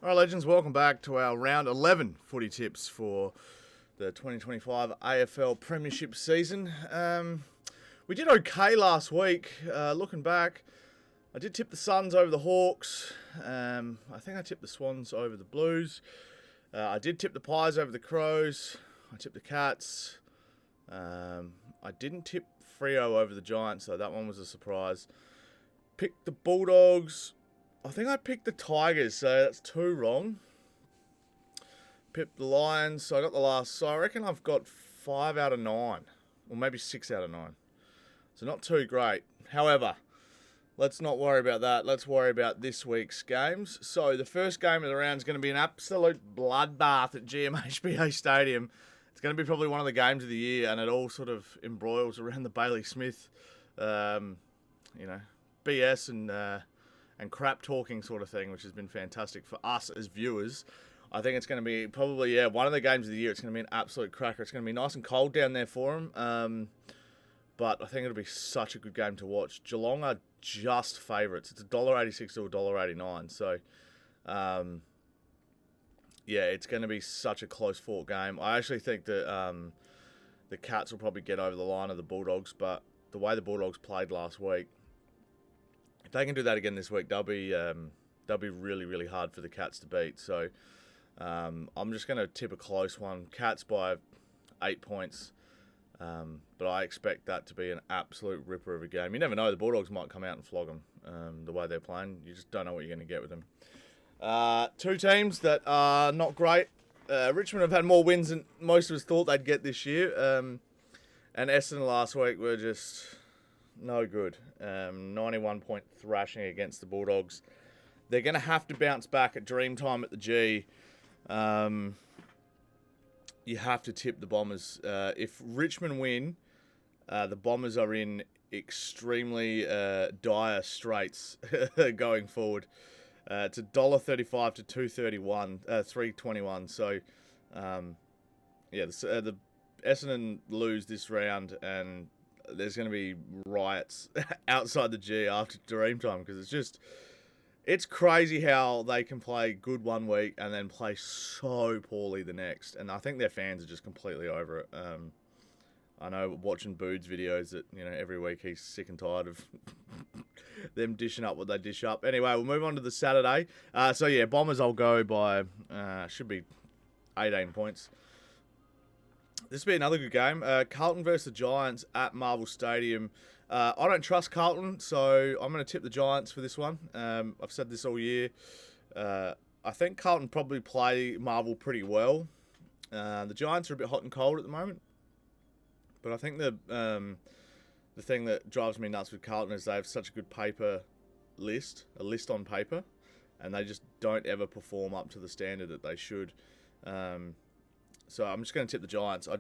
Alright, legends, welcome back to our round 11 footy tips for the 2025 AFL Premiership season. We did okay last week. Looking back, I did tip the Suns over the Hawks. I think I tipped the Swans over the Blues. I did tip the Pies over the Crows. I tipped the Cats. I didn't tip Freo over the Giants, so that one was a surprise. Picked the Bulldogs. I think I picked the Tigers, so that's 2 wrong. Picked the Lions, so I got the last. So I reckon I've got 5 out of 9, or maybe 6 out of 9. So not too great. However, let's not worry about that. Let's worry about this week's games. So the first game of the round is going to be an absolute bloodbath at GWSharpy Stadium. It's going to be probably one of the games of the year, and it all sort of embroils around the Bailey Smith, BS and crap talking sort of thing, which has been fantastic for us as viewers. I think it's going to be probably, one of the games of the year. It's going to be an absolute cracker. It's going to be nice and cold down there for them. But I think it'll be such a good game to watch. Geelong are just favourites. It's $1.86 to $1.89. So, it's going to be such a close fought game. I actually think that the Cats will probably get over the line of the Bulldogs, but the way the Bulldogs played last week, if they can do that again this week, they'll be really, really hard for the Cats to beat. So I'm just going to tip a close one. Cats by 8 points. But I expect that to be an absolute ripper of a game. You never know. The Bulldogs might come out and flog them the way they're playing. You just don't know what you're going to get with them. 2 teams that are not great. Richmond have had more wins than most of us thought they'd get this year. And Essendon last week were just no good. 91-point thrashing against the Bulldogs. They're going to have to bounce back at Dreamtime at the G. You have to tip the Bombers. If Richmond win, the Bombers are in extremely dire straits going forward. It's $1.35 to $2.31, $3.21. So, the Essendon lose this round, and there's going to be riots outside the G after Dreamtime, because it's crazy how they can play good one week and then play so poorly the next. And I think their fans are just completely over it. I know watching Bood's videos that, every week he's sick and tired of them dishing up what they dish up. Anyway, we'll move on to the Saturday. Bombers I'll go by, should be 18 points. This will be another good game. Carlton versus the Giants at Marvel Stadium. I don't trust Carlton, so I'm going to tip the Giants for this one. I've said this all year. I think Carlton probably play Marvel pretty well. The Giants are a bit hot and cold at the moment. But I think the thing that drives me nuts with Carlton is they have such a good a list on paper, and they just don't ever perform up to the standard that they should. So I'm just going to tip the Giants. I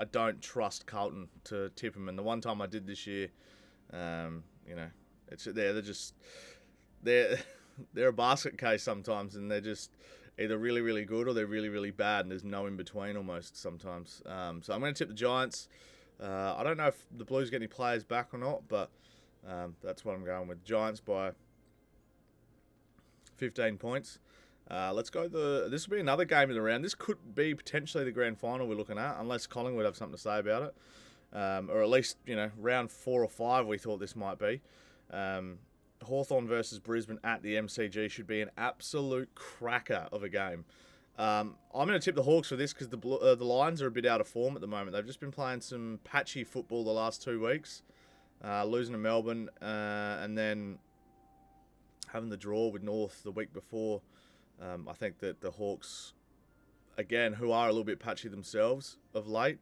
don't trust Carlton to tip them. And the one time I did this year, they're a basket case sometimes, and they're just either really, really good or they're really, really bad, and there's no in between almost sometimes. So I'm going to tip the Giants. I don't know if the Blues get any players back or not, but that's what I'm going with. Giants by 15 points. Let's go. This will be another game of the round. This could be potentially the grand final we're looking at, unless Collingwood have something to say about it, or at least round 4 or 5 we thought this might be. Hawthorn versus Brisbane at the MCG should be an absolute cracker of a game. I'm going to tip the Hawks for this because the Lions are a bit out of form at the moment. They've just been playing some patchy football the last 2 weeks, losing to Melbourne, and then having the draw with North the week before. I think that the Hawks, again, who are a little bit patchy themselves of late,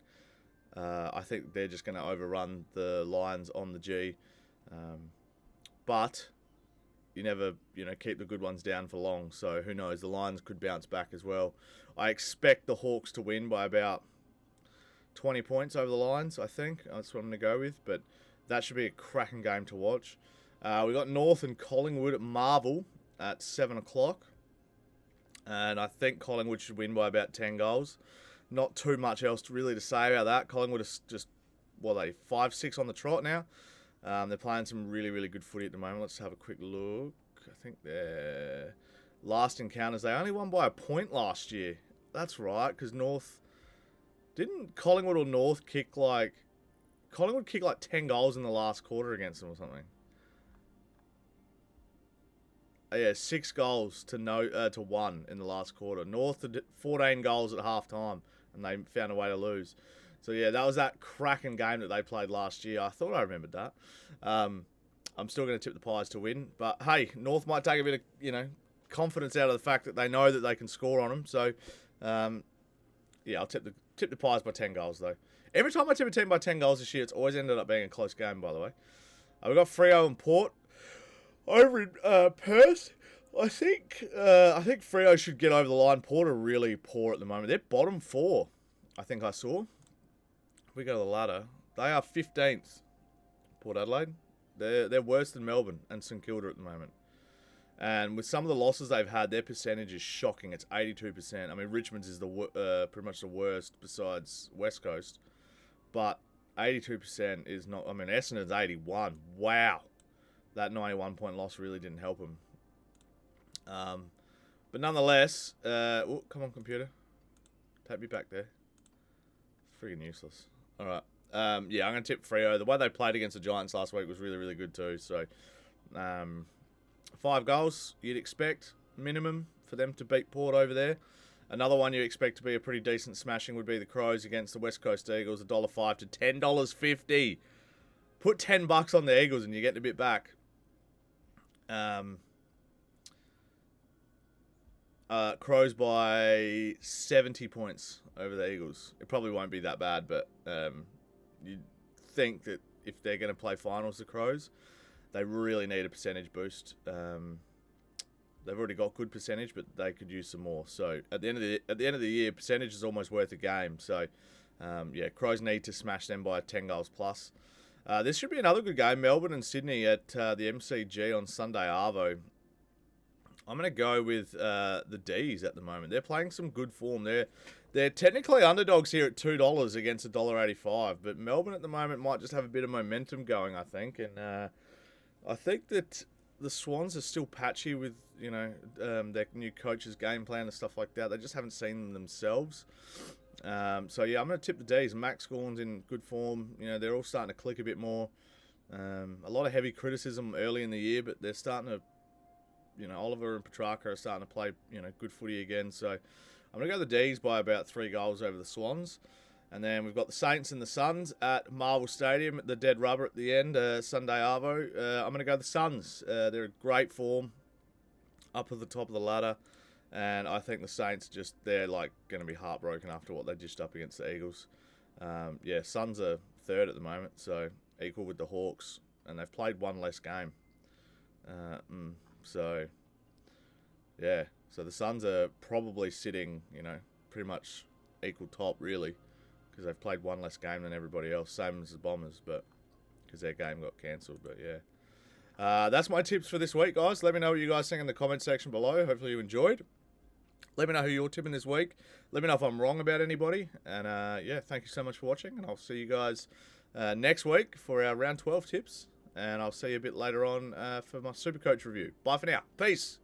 I think they're just going to overrun the Lions on the G. But you never, keep the good ones down for long. So who knows? The Lions could bounce back as well. I expect the Hawks to win by about 20 points over the Lions, I think. That's what I'm going to go with. But that should be a cracking game to watch. We got North and Collingwood at Marvel at 7 o'clock. And I think Collingwood should win by about 10 goals. Not too much else to say about that. Collingwood is just, 5-6 on the trot now. They're playing some really, really good footy at the moment. Let's have a quick look. I think they're last encounters. They only won by a point last year. That's right, because North... Didn't Collingwood or North kick like... Collingwood kicked like 10 goals in the last quarter against them or something. Yeah, 6 goals to 1 in the last quarter. North did 14 goals at halftime, and they found a way to lose. So yeah, that was that cracking game that they played last year. I thought I remembered that. I'm still going to tip the Pies to win, but hey, North might take a bit of confidence out of the fact that they know that they can score on them. So yeah, I'll tip the Pies by 10 goals though. Every time I tip a team by 10 goals this year, it's always ended up being a close game. By the way, we've got Freo and Port. Over in Perth, I think Freo should get over the line. Port are really poor at the moment. They're bottom 4, I think I saw. We go to the ladder. They are 15th. Port Adelaide. They're worse than Melbourne and St Kilda at the moment. And with some of the losses they've had, their percentage is shocking. It's 82%. I mean, Richmond's is pretty much the worst besides West Coast. But 82% is not... I mean, Essendon's 81. Wow. That 91-point loss really didn't help him. But nonetheless, oh, come on, computer. Take me back there. Friggin' useless. All right. Yeah, I'm going to tip Freo. The way they played against the Giants last week was really, really good too. So, 5 goals you'd expect, minimum, for them to beat Port over there. Another one you expect to be a pretty decent smashing would be the Crows against the West Coast Eagles, $1.05 to $10.50. Put $10 on the Eagles and you get a bit back. Crows by 70 points over the Eagles. It probably won't be that bad, but you'd think that if they're going to play finals, the Crows, they really need a percentage boost. They've already got good percentage, but they could use some more. So at the end of the year, percentage is almost worth a game. So yeah, Crows need to smash them by 10 goals plus. This should be another good game. Melbourne and Sydney at the MCG on Sunday Arvo. I'm going to go with the D's at the moment. They're playing some good form. They're technically underdogs here at $2 against $1.85, but Melbourne at the moment might just have a bit of momentum going, I think. And I think that the Swans are still patchy with their new coach's game plan and stuff like that. They just haven't seen them themselves. So yeah, I'm going to tip the D's. Max Gorn's in good form. They're all starting to click a bit more. A lot of heavy criticism early in the year, but they're starting to, Oliver and Petrarca are starting to play, good footy again. So I'm going to go the D's by about 3 goals over the Swans. And then we've got the Saints and the Suns at Marvel Stadium at the Dead Rubber at the end, Sunday Arvo. I'm going to go the Suns. They're in great form, up at the top of the ladder. And I think the Saints they're like going to be heartbroken after what they dished up against the Eagles. Yeah, Suns are 3rd at the moment, so equal with the Hawks. And they've played 1 less game. So, yeah. So the Suns are probably sitting, pretty much equal top, really. Because they've played 1 less game than everybody else. Same as the Bombers, but because their game got cancelled. But, yeah. That's my tips for this week, guys. Let me know what you guys think in the comment section below. Hopefully you enjoyed. Let me know who you're tipping this week. Let me know if I'm wrong about anybody. And, yeah, thank you so much for watching. And I'll see you guys next week for our Round 12 tips. And I'll see you a bit later on for my Supercoach review. Bye for now. Peace.